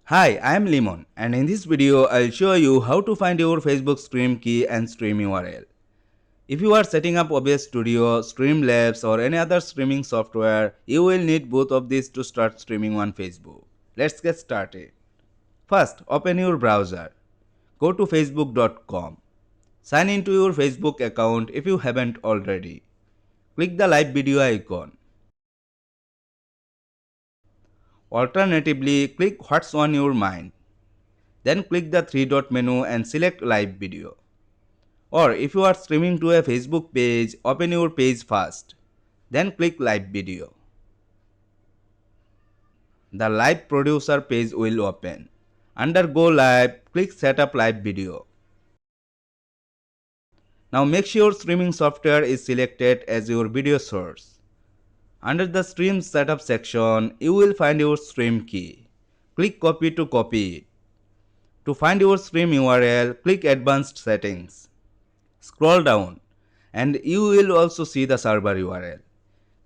Hi, I am Lemon, and in this video I'll show you how to find your Facebook stream key and stream URL. If you are setting up OBS Studio, Streamlabs or any other streaming software, you will need both of these to start streaming on Facebook. Let's get started. First, open your browser. Go to facebook.com. Sign into your Facebook account if you haven't already. Click the live video icon. Alternatively, click What's on your mind. Then click the three-dot menu and select live video. Or if you are streaming to a Facebook page, open your page first. Then click live video. The live producer page will open. Under go live, click setup live video. Now make sure streaming software is selected as your video source. Under the stream setup section, you will find your stream key. Click copy to copy it. To find your stream URL, click advanced settings. Scroll down and you will also see the server URL.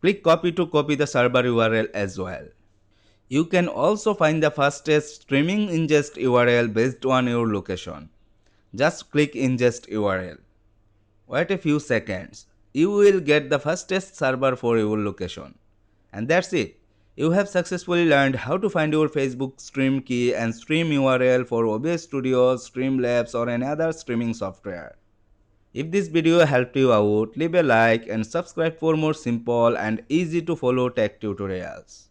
Click copy to copy the server URL as well. You can also find the fastest streaming ingest URL based on your location. Just click ingest URL. Wait a few seconds. You will get the fastest server for your location. And that's it. You have successfully learned how to find your Facebook stream key and stream URL for OBS Studio, Streamlabs or any other streaming software. If this video helped you out, leave a like and subscribe for more simple and easy to follow tech tutorials.